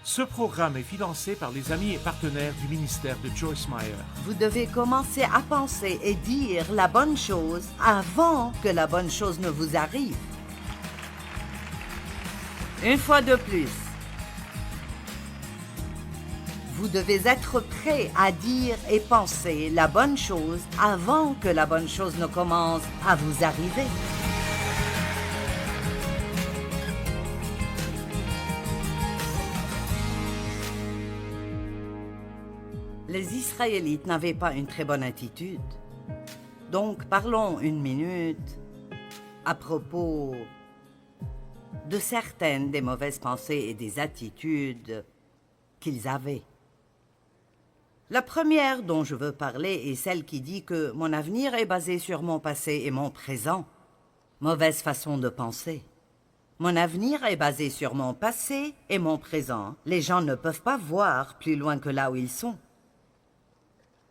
Ce programme est financé par les amis et partenaires du ministère de Joyce Meyer. Vous devez commencer à penser et dire la bonne chose avant que la bonne chose ne vous arrive. Une fois de plus, vous devez être prêt à dire et penser la bonne chose avant que la bonne chose ne commence à vous arriver. Les Israélites n'avaient pas une très bonne attitude. Donc parlons une minute à propos de certaines des mauvaises pensées et des attitudes qu'ils avaient. La première dont je veux parler est celle qui dit que mon avenir est basé sur mon passé et mon présent. Mauvaise façon de penser. Mon avenir est basé sur mon passé et mon présent. Les gens ne peuvent pas voir plus loin que là où ils sont.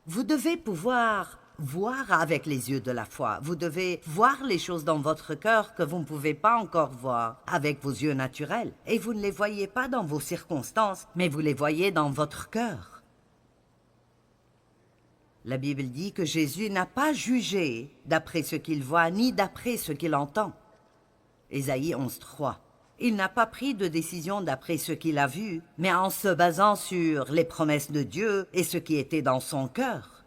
Vous devez pouvoir voir avec les yeux de la foi. Vous devez voir les choses dans votre cœur que vous ne pouvez pas encore voir avec vos yeux naturels. Et vous ne les voyez pas dans vos circonstances, mais vous les voyez dans votre cœur. La Bible dit que Jésus n'a pas jugé d'après ce qu'il voit, ni d'après ce qu'il entend. Ésaïe 11:3. Il n'a pas pris de décision d'après ce qu'il a vu, mais en se basant sur les promesses de Dieu et ce qui était dans son cœur.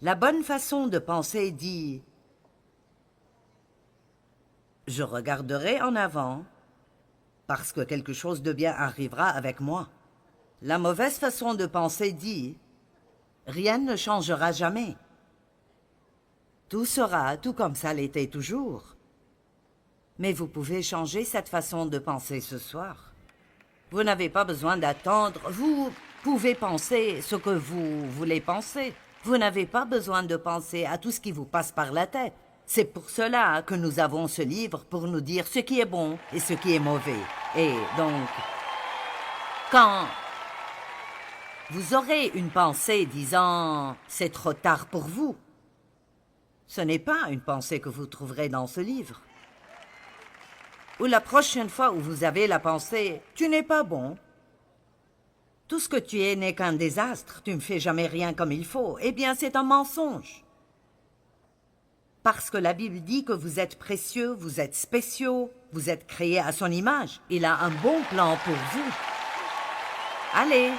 La bonne façon de penser dit « Je regarderai en avant parce que quelque chose de bien arrivera avec moi. » La mauvaise façon de penser dit « Rien ne changera jamais. Tout sera tout comme ça l'était toujours. » Mais vous pouvez changer cette façon de penser ce soir. Vous n'avez pas besoin d'attendre. Vous pouvez penser ce que vous voulez penser. Vous n'avez pas besoin de penser à tout ce qui vous passe par la tête. C'est pour cela que nous avons ce livre pour nous dire ce qui est bon et ce qui est mauvais. Et donc, quand vous aurez une pensée disant « c'est trop tard pour vous », ce n'est pas une pensée que vous trouverez dans ce livre. Ou la prochaine fois où vous avez la pensée « tu n'es pas bon », tout ce que tu es n'est qu'un désastre, tu ne fais jamais rien comme il faut, eh bien c'est un mensonge. Parce que la Bible dit que vous êtes précieux, vous êtes spéciaux, vous êtes créés à son image. Il a un bon plan pour vous. Allez.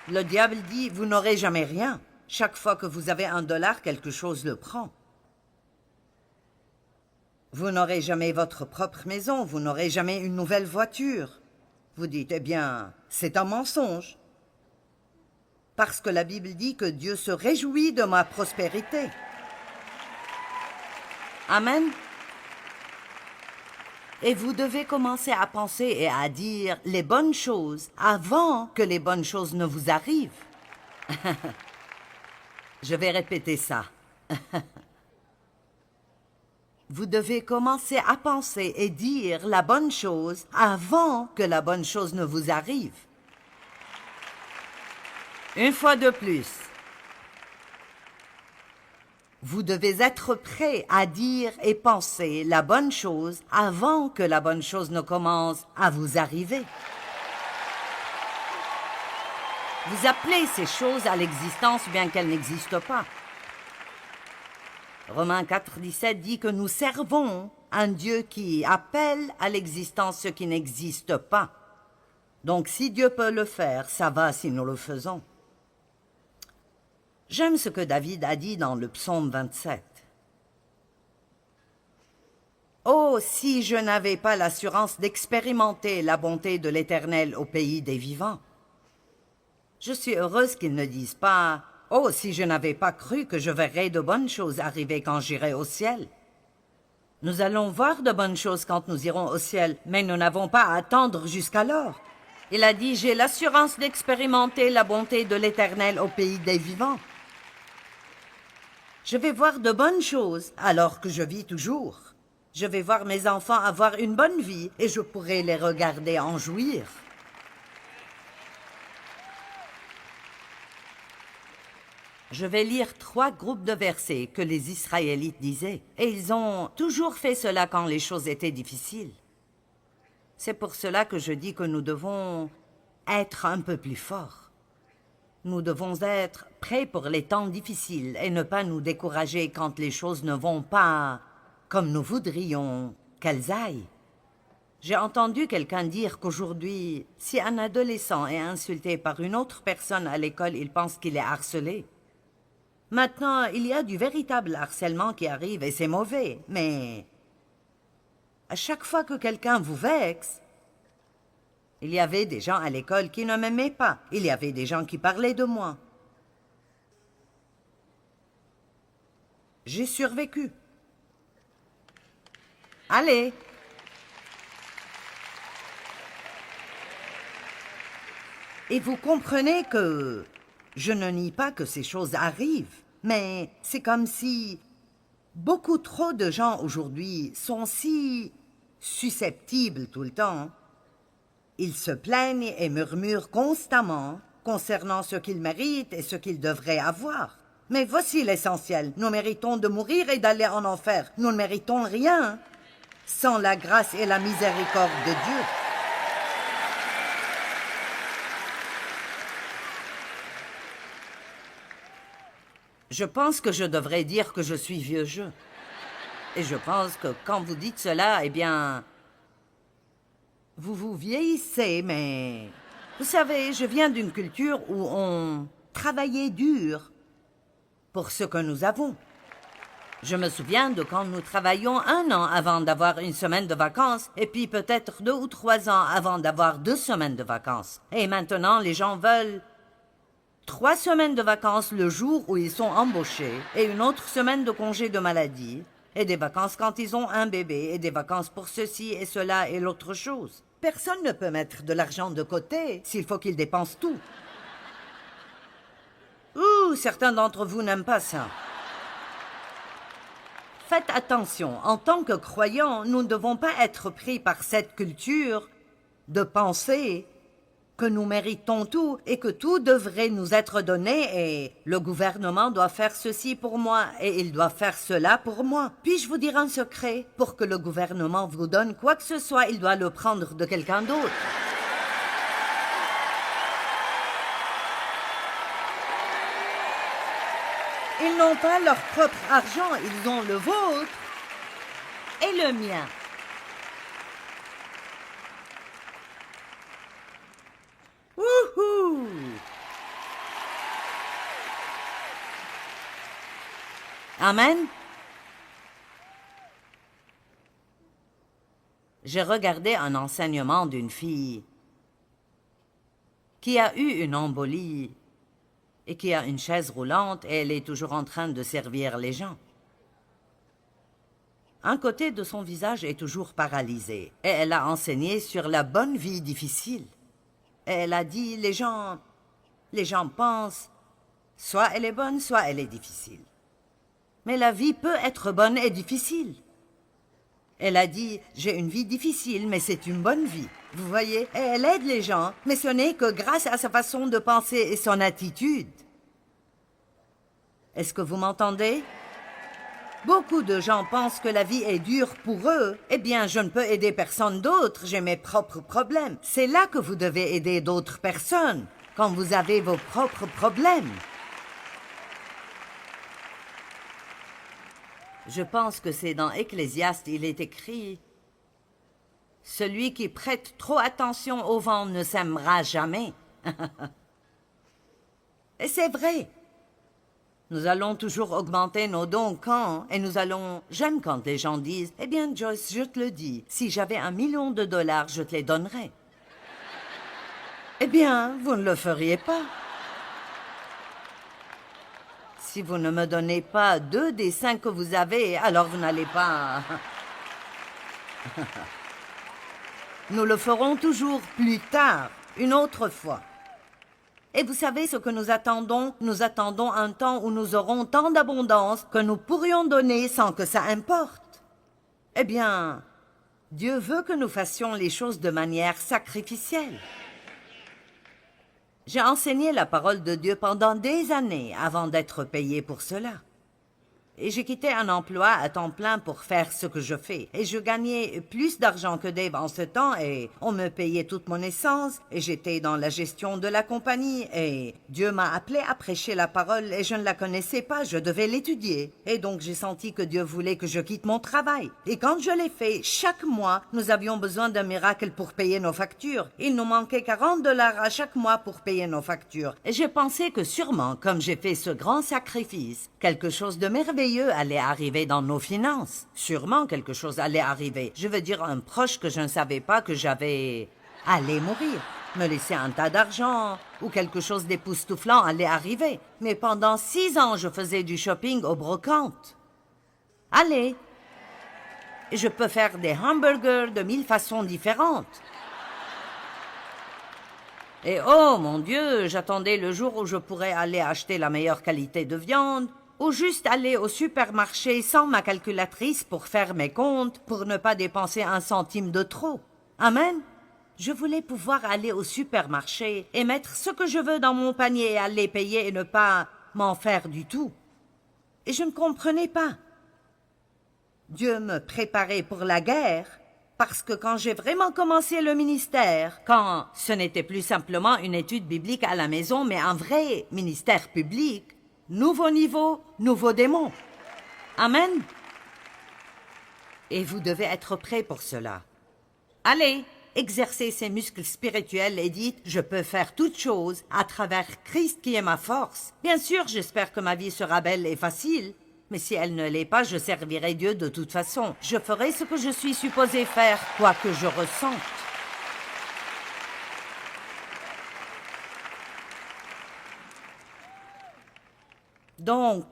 Le diable dit « vous n'aurez jamais rien ». Chaque fois que vous avez $1, quelque chose le prend. Vous n'aurez jamais votre propre maison, vous n'aurez jamais une nouvelle voiture. Vous dites, eh bien, c'est un mensonge. Parce que la Bible dit que Dieu se réjouit de ma prospérité. Amen. Et vous devez commencer à penser et à dire les bonnes choses avant que les bonnes choses ne vous arrivent. Je vais répéter ça. Vous devez commencer à penser et dire la bonne chose avant que la bonne chose ne vous arrive. Une fois de plus. Vous devez être prêt à dire et penser la bonne chose avant que la bonne chose ne commence à vous arriver. Vous appelez ces choses à l'existence bien qu'elles n'existent pas. Romains 4:17 dit que nous servons un Dieu qui appelle à l'existence ce qui n'existe pas. Donc si Dieu peut le faire, ça va si nous le faisons. J'aime ce que David a dit dans le psaume 27. « Oh, si je n'avais pas l'assurance d'expérimenter la bonté de l'Éternel au pays des vivants. » Je suis heureuse qu'ils ne disent pas « Oh, si je n'avais pas cru que je verrais de bonnes choses arriver quand j'irai au ciel. » Nous allons voir de bonnes choses quand nous irons au ciel, mais nous n'avons pas à attendre jusqu'alors. Il a dit « J'ai l'assurance d'expérimenter la bonté de l'Éternel au pays des vivants. » Je vais voir de bonnes choses alors que je vis toujours. Je vais voir mes enfants avoir une bonne vie et je pourrai les regarder en jouir. Je vais lire 3 groupes de versets que les Israélites disaient. Et ils ont toujours fait cela quand les choses étaient difficiles. C'est pour cela que je dis que nous devons être un peu plus forts. Nous devons être prêts pour les temps difficiles et ne pas nous décourager quand les choses ne vont pas comme nous voudrions qu'elles aillent. J'ai entendu quelqu'un dire qu'aujourd'hui, si un adolescent est insulté par une autre personne à l'école, il pense qu'il est harcelé. Maintenant, il y a du véritable harcèlement qui arrive et c'est mauvais, mais à chaque fois que quelqu'un vous vexe, il y avait des gens à l'école qui ne m'aimaient pas. Il y avait des gens qui parlaient de moi. J'ai survécu. Allez! Et vous comprenez que je ne nie pas que ces choses arrivent, mais c'est comme si beaucoup trop de gens aujourd'hui sont si susceptibles tout le temps. Ils se plaignent et murmurent constamment concernant ce qu'ils méritent et ce qu'ils devraient avoir. Mais voici l'essentiel. Nous méritons de mourir et d'aller en enfer. Nous ne méritons rien sans la grâce et la miséricorde de Dieu. Je pense que je devrais dire que je suis vieux jeu. Et je pense que quand vous dites cela, eh bien, vous vous vieillissez, mais vous savez, je viens d'une culture où on travaillait dur pour ce que nous avons. Je me souviens de quand nous travaillions 1 an avant d'avoir une semaine de vacances, et puis peut-être 2 ou 3 ans avant d'avoir 2 semaines de vacances. Et maintenant, les gens veulent 3 semaines de vacances le jour où ils sont embauchés, et une autre semaine de congé de maladie, et des vacances quand ils ont un bébé, et des vacances pour ceci et cela et l'autre chose. Personne ne peut mettre de l'argent de côté s'il faut qu'ils dépensent tout. Ouh, certains d'entre vous n'aiment pas ça. Faites attention, en tant que croyants, nous ne devons pas être pris par cette culture de penser que nous méritons tout et que tout devrait nous être donné et le gouvernement doit faire ceci pour moi et il doit faire cela pour moi. Puis-je vous dire un secret? Pour que le gouvernement vous donne quoi que ce soit, il doit le prendre de quelqu'un d'autre. Ils n'ont pas leur propre argent, ils ont le vôtre et le mien. Wouhou! Amen. J'ai regardé un enseignement d'une fille qui a eu une embolie et qui a une chaise roulante et elle est toujours en train de servir les gens. Un côté de son visage est toujours paralysé et elle a enseigné sur la bonne vie difficile. Et elle a dit, les gens pensent, soit elle est bonne, soit elle est difficile. Mais la vie peut être bonne et difficile. Elle a dit, j'ai une vie difficile, mais c'est une bonne vie. Vous voyez, et elle aide les gens, mais ce n'est que grâce à sa façon de penser et son attitude. Est-ce que vous m'entendez? Beaucoup de gens pensent que la vie est dure pour eux. Eh bien, je ne peux aider personne d'autre, j'ai mes propres problèmes. C'est là que vous devez aider d'autres personnes, quand vous avez vos propres problèmes. Je pense que c'est dans Ecclésiaste, il est écrit « Celui qui prête trop attention au vent ne s'aimera jamais. » Et c'est vrai. Nous allons toujours augmenter nos dons quand, et nous allons... J'aime quand les gens disent « Eh bien, Joyce, je te le dis, si j'avais $1 million, je te les donnerais. » Eh bien, vous ne le feriez pas. Si vous ne me donnez pas 2 des 5 que vous avez, alors vous n'allez pas... Nous le ferons toujours plus tard, une autre fois. Et vous savez ce que nous attendons? Nous attendons un temps où nous aurons tant d'abondance que nous pourrions donner sans que ça importe. Eh bien, Dieu veut que nous fassions les choses de manière sacrificielle. J'ai enseigné la parole de Dieu pendant des années avant d'être payé pour cela. Et j'ai quitté un emploi à temps plein pour faire ce que je fais. Et je gagnais plus d'argent que Dave en ce temps et on me payait toute mon essence et j'étais dans la gestion de la compagnie et Dieu m'a appelé à prêcher la parole et je ne la connaissais pas, je devais l'étudier. Et donc j'ai senti que Dieu voulait que je quitte mon travail. Et quand je l'ai fait, chaque mois, nous avions besoin d'un miracle pour payer nos factures. Il nous manquait 40 $ à chaque mois pour payer nos factures. Et j'ai pensé que sûrement, comme j'ai fait ce grand sacrifice, quelque chose de merveilleux allait arriver dans nos finances. Sûrement quelque chose allait arriver. Je veux dire, un proche que je ne savais pas que j'avais allait mourir, me laisser un tas d'argent, ou quelque chose d'époustouflant allait arriver. Mais pendant 6 ans, je faisais du shopping au brocante. Allez, je peux faire des hamburgers de 1000 façons différentes. Et oh mon Dieu, j'attendais le jour où je pourrais aller acheter la meilleure qualité de viande, ou juste aller au supermarché sans ma calculatrice pour faire mes comptes, pour ne pas dépenser 1 centime de trop. Amen. Je voulais pouvoir aller au supermarché et mettre ce que je veux dans mon panier et aller payer et ne pas m'en faire du tout. Et je ne comprenais pas. Dieu me préparait pour la guerre, parce que quand j'ai vraiment commencé le ministère, quand ce n'était plus simplement une étude biblique à la maison, mais un vrai ministère public, nouveau niveau, nouveau démon. Amen. Et vous devez être prêts pour cela. Allez, exercez ces muscles spirituels et dites « Je peux faire toutes choses à travers Christ qui est ma force ». Bien sûr, j'espère que ma vie sera belle et facile, mais si elle ne l'est pas, je servirai Dieu de toute façon. Je ferai ce que je suis supposé faire, quoi que je ressente. Donc,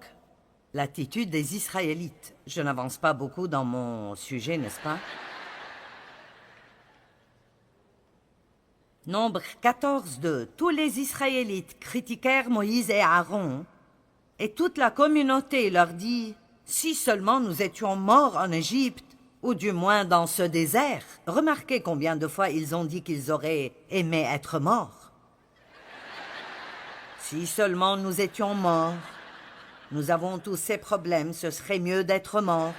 l'attitude des Israélites. Je n'avance pas beaucoup dans mon sujet, n'est-ce pas? Nombre 14:2. Tous les Israélites critiquèrent Moïse et Aaron, et toute la communauté leur dit « Si seulement nous étions morts en Égypte, ou du moins dans ce désert. » Remarquez combien de fois ils ont dit qu'ils auraient aimé être morts. Si seulement nous étions morts. Nous avons tous ces problèmes, ce serait mieux d'être morts.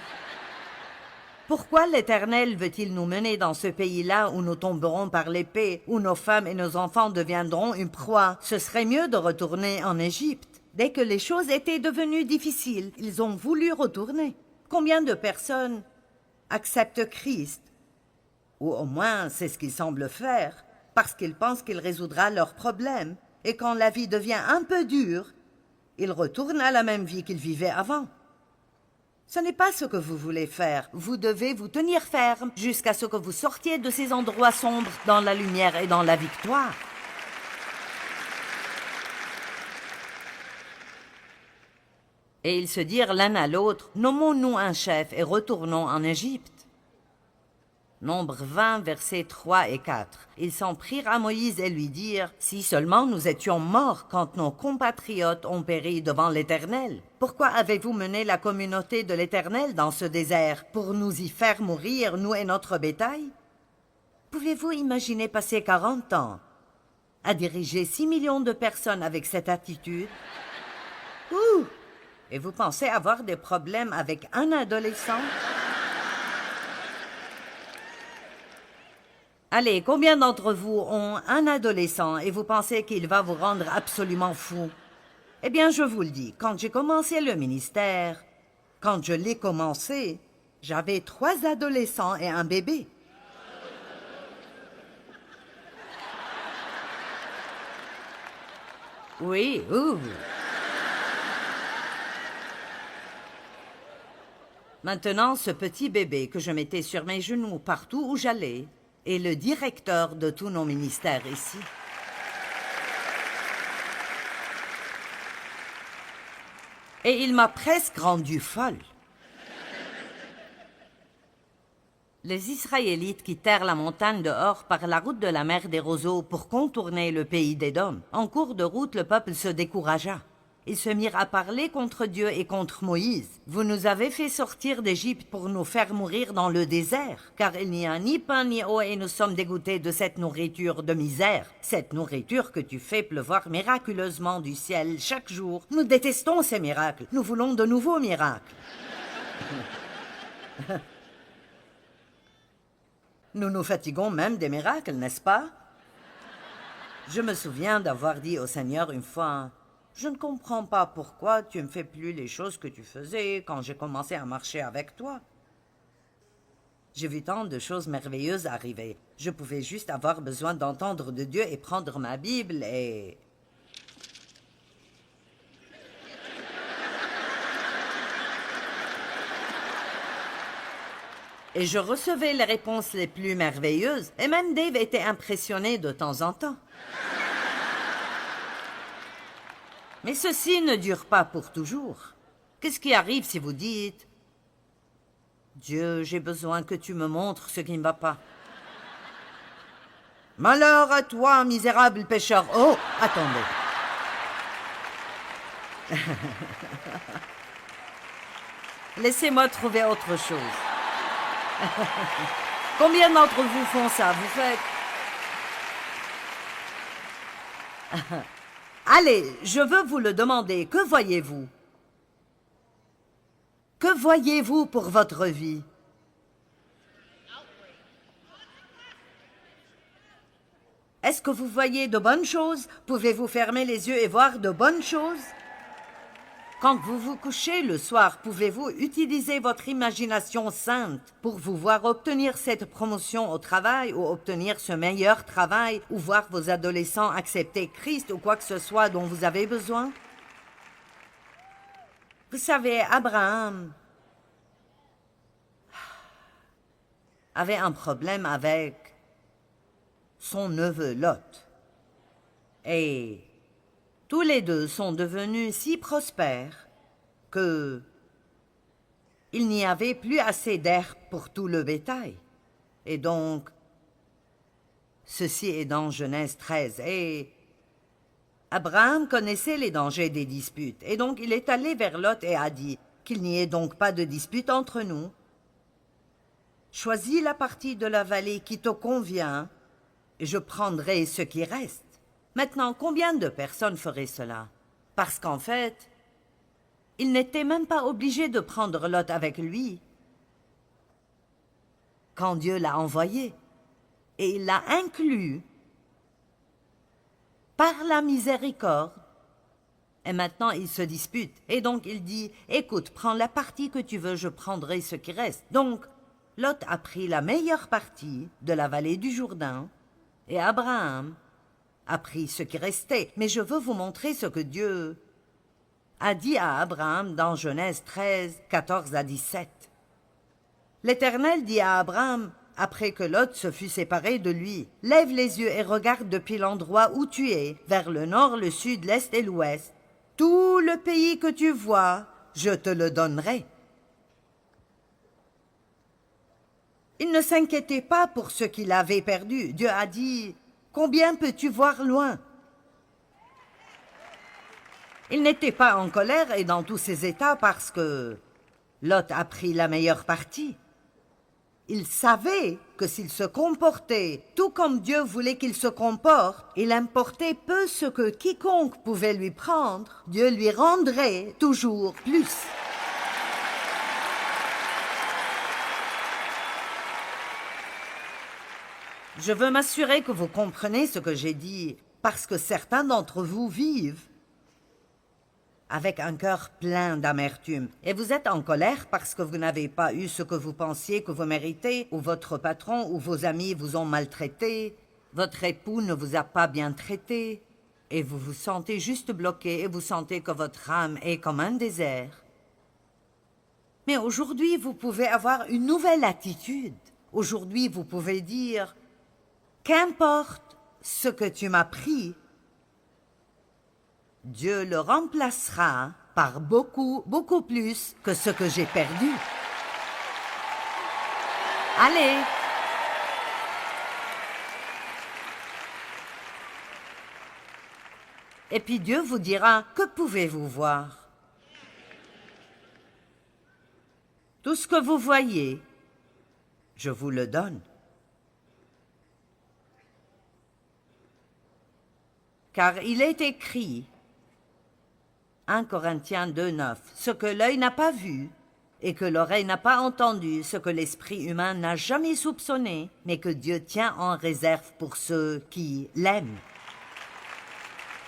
Pourquoi l'Éternel veut-il nous mener dans ce pays-là où nous tomberons par l'épée, où nos femmes et nos enfants deviendront une proie? Ce serait mieux de retourner en Égypte. Dès que les choses étaient devenues difficiles, ils ont voulu retourner. Combien de personnes acceptent Christ? Ou au moins, c'est ce qu'ils semblent faire, parce qu'ils pensent qu'il résoudra leurs problèmes. Et quand la vie devient un peu dure, ils retournent à la même vie qu'ils vivaient avant. Ce n'est pas ce que vous voulez faire. Vous devez vous tenir ferme jusqu'à ce que vous sortiez de ces endroits sombres dans la lumière et dans la victoire. Et ils se dirent l'un à l'autre, « Nommons-nous un chef et retournons en Égypte. » Nombre 20, versets 3 et 4. Ils s'en prirent à Moïse et lui dirent, « Si seulement nous étions morts quand nos compatriotes ont péri devant l'Éternel. Pourquoi avez-vous mené la communauté de l'Éternel dans ce désert, pour nous y faire mourir, nous et notre bétail? Pouvez-vous imaginer passer 40 ans à diriger 6 millions de personnes avec cette attitude? Ouh! Et vous pensez avoir des problèmes avec un adolescent? Allez, combien d'entre vous ont un adolescent et vous pensez qu'il va vous rendre absolument fou? Eh bien, je vous le dis, quand j'ai commencé le ministère, quand je l'ai commencé, j'avais 3 adolescents et un bébé. Oui, ouh. Maintenant, ce petit bébé que je mettais sur mes genoux partout où j'allais est le directeur de tous nos ministères ici. Et il m'a presque rendue folle. Les Israélites quittèrent la montagne de Hor par la route de la mer des Roseaux pour contourner le pays d'Édom. En cours de route, le peuple se découragea. Ils se mirent à parler contre Dieu et contre Moïse. « Vous nous avez fait sortir d'Égypte pour nous faire mourir dans le désert, car il n'y a ni pain ni eau et nous sommes dégoûtés de cette nourriture de misère, cette nourriture que tu fais pleuvoir miraculeusement du ciel chaque jour. Nous détestons ces miracles, nous voulons de nouveaux miracles. » Nous nous fatiguons même des miracles, n'est-ce pas? Je me souviens d'avoir dit au Seigneur une fois, « Je ne comprends pas pourquoi tu ne fais plus les choses que tu faisais quand j'ai commencé à marcher avec toi. » J'ai vu tant de choses merveilleuses arriver. Je pouvais juste avoir besoin d'entendre de Dieu et prendre ma Bible et... Et je recevais les réponses les plus merveilleuses, et même Dave était impressionné de temps en temps. Mais ceci ne dure pas pour toujours. Qu'est-ce qui arrive si vous dites « Dieu, j'ai besoin que tu me montres ce qui ne va pas. » « Malheur à toi, misérable pécheur. » Oh, attendez. Laissez-moi trouver autre chose. Combien d'entre vous font ça? Vous faites... Allez, je veux vous le demander. Que voyez-vous? Que voyez-vous pour votre vie? Est-ce que vous voyez de bonnes choses? Pouvez-vous fermer les yeux et voir de bonnes choses? Quand vous vous couchez le soir, pouvez-vous utiliser votre imagination sainte pour vous voir obtenir cette promotion au travail ou obtenir ce meilleur travail ou voir vos adolescents accepter Christ ou quoi que ce soit dont vous avez besoin? Vous savez, Abraham avait un problème avec son neveu Lot. Et tous les deux sont devenus si prospères que il n'y avait plus assez d'herbe pour tout le bétail. Et donc, ceci est dans Genèse 13. Et Abraham connaissait les dangers des disputes. Et donc, il est allé vers Lot et a dit qu'il n'y ait donc pas de dispute entre nous. Choisis la partie de la vallée qui te convient et je prendrai ce qui reste. Maintenant, combien de personnes feraient cela? Parce qu'en fait, il n'était même pas obligé de prendre Lot avec lui quand Dieu l'a envoyé. Et il l'a inclus par la miséricorde. Et maintenant, ils se disputent. Et donc, il dit, « Écoute, prends la partie que tu veux, je prendrai ce qui reste. » Donc, Lot a pris la meilleure partie de la vallée du Jourdain et Abraham a pris ce qui restait. Mais je veux vous montrer ce que Dieu a dit à Abraham dans Genèse 13, 14 à 17. L'Éternel dit à Abraham, après que Lot se fut séparé de lui, « Lève les yeux et regarde depuis l'endroit où tu es, vers le nord, le sud, l'est et l'ouest. Tout le pays que tu vois, je te le donnerai. » Il ne s'inquiétait pas pour ce qu'il avait perdu. Dieu a dit, « Combien peux-tu voir loin ?» Il n'était pas en colère et dans tous ses états parce que Lot a pris la meilleure partie. Il savait que s'il se comportait tout comme Dieu voulait qu'il se comporte, il importait peu ce que quiconque pouvait lui prendre, Dieu lui rendrait toujours plus. Je veux m'assurer que vous comprenez ce que j'ai dit, parce que certains d'entre vous vivent avec un cœur plein d'amertume. Et vous êtes en colère parce que vous n'avez pas eu ce que vous pensiez que vous méritez, ou votre patron ou vos amis vous ont maltraité, votre époux ne vous a pas bien traité, et vous vous sentez juste bloqué et vous sentez que votre âme est comme un désert. Mais aujourd'hui, vous pouvez avoir une nouvelle attitude. Aujourd'hui, vous pouvez dire « Qu'importe ce que tu m'as pris, Dieu le remplacera par beaucoup, beaucoup plus que ce que j'ai perdu. » Allez! Et puis Dieu vous dira, que pouvez-vous voir? Tout ce que vous voyez, je vous le donne. Car il est écrit, 1 Corinthiens 2,9, ce que l'œil n'a pas vu et que l'oreille n'a pas entendu, ce que l'esprit humain n'a jamais soupçonné, mais que Dieu tient en réserve pour ceux qui l'aiment.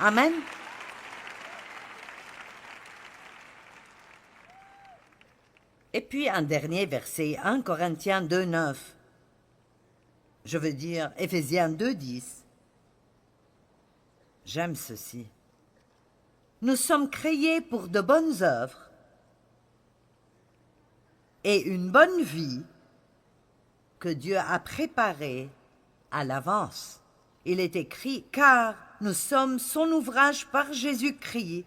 Amen. Et puis un dernier verset, 1 Corinthiens 2,9. Je veux dire Éphésiens 2,10. J'aime ceci. Nous sommes créés pour de bonnes œuvres et une bonne vie que Dieu a préparée à l'avance. Il est écrit, car nous sommes son ouvrage par Jésus-Christ,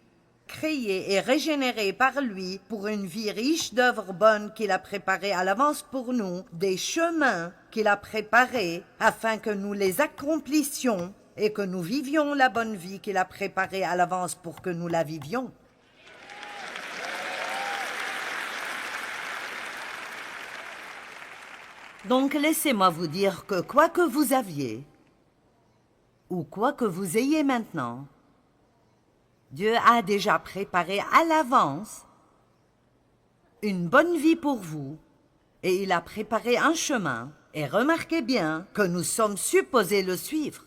créés et régénérés par lui pour une vie riche d'œuvres bonnes qu'il a préparées à l'avance pour nous, des chemins qu'il a préparés afin que nous les accomplissions et que nous vivions la bonne vie qu'il a préparée à l'avance pour que nous la vivions. Donc laissez-moi vous dire que quoi que vous aviez, ou quoi que vous ayez maintenant, Dieu a déjà préparé à l'avance une bonne vie pour vous, et il a préparé un chemin, et remarquez bien que nous sommes supposés le suivre.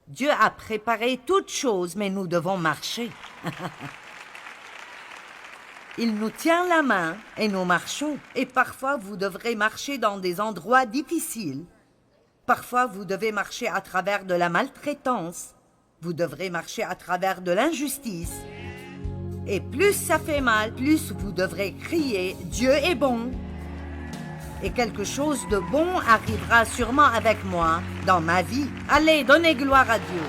Dieu a préparé toutes choses, mais nous devons marcher. Il nous tient la main et nous marchons. Et parfois, vous devrez marcher dans des endroits difficiles. Parfois, vous devez marcher à travers de la maltraitance. Vous devrez marcher à travers de l'injustice. Et plus ça fait mal, plus vous devrez crier « Dieu est bon ». Et quelque chose de bon arrivera sûrement avec moi dans ma vie. Allez, donnez gloire à Dieu.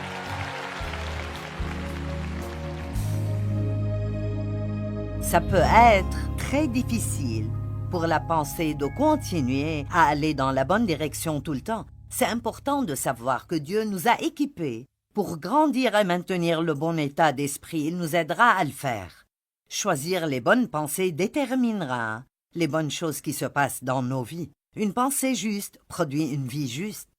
Ça peut être très difficile pour la pensée de continuer à aller dans la bonne direction tout le temps. C'est important de savoir que Dieu nous a équipés pour grandir et maintenir le bon état d'esprit. Il nous aidera à le faire. Choisir les bonnes pensées déterminera les bonnes choses qui se passent dans nos vies. Une pensée juste produit une vie juste.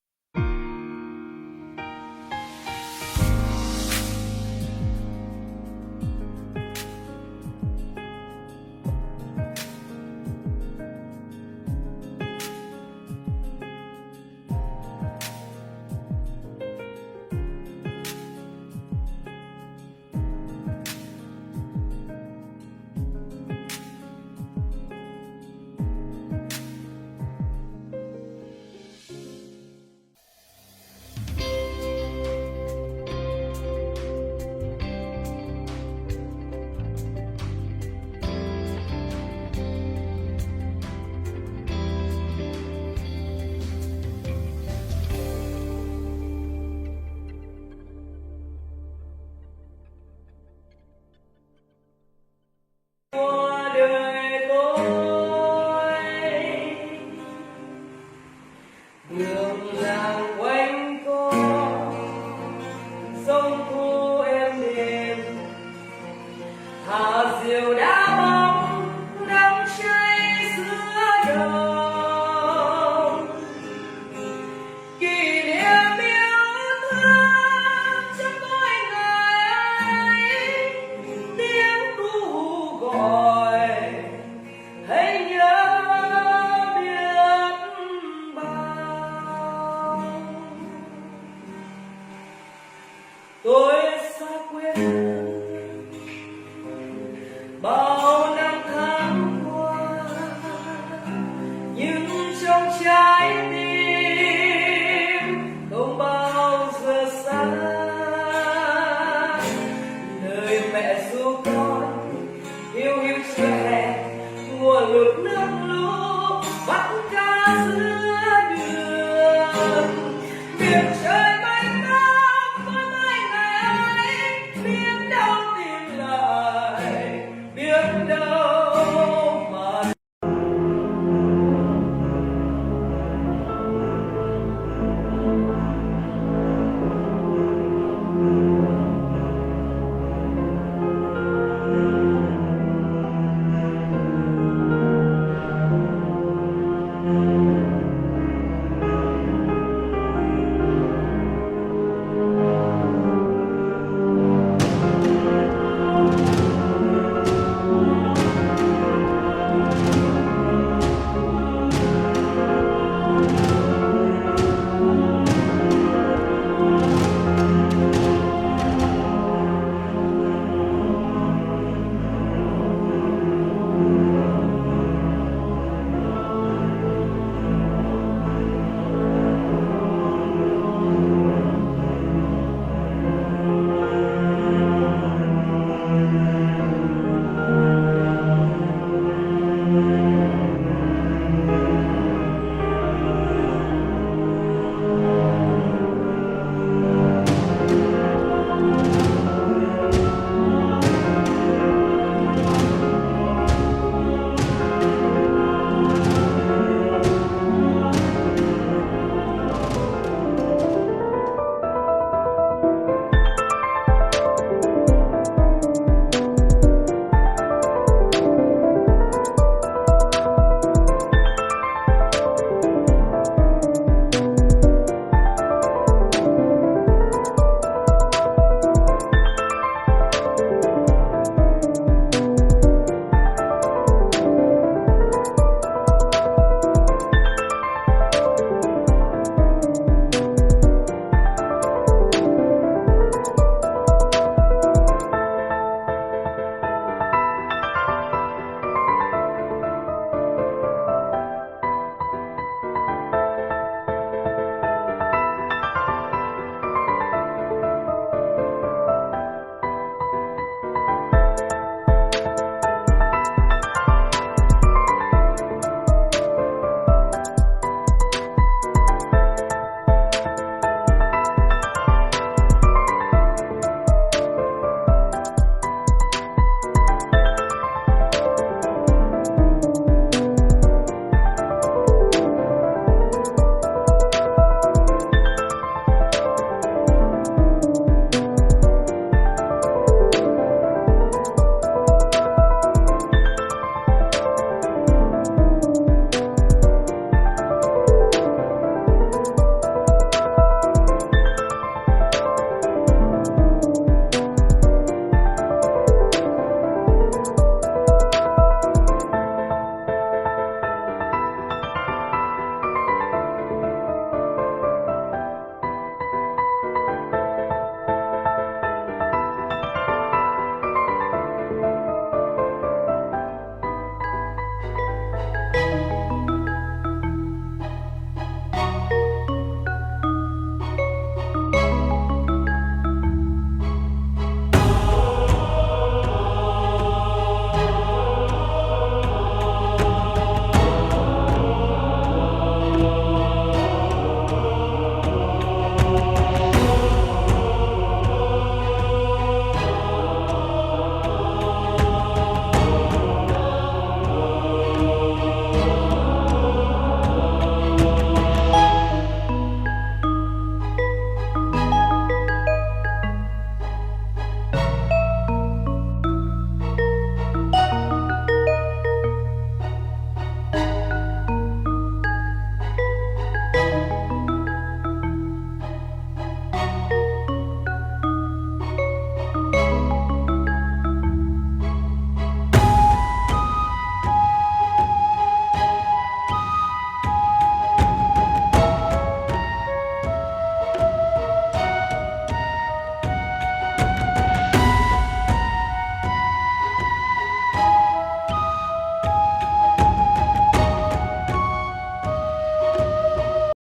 Yêu yêu trẻ mùa lụt nước lũ bắt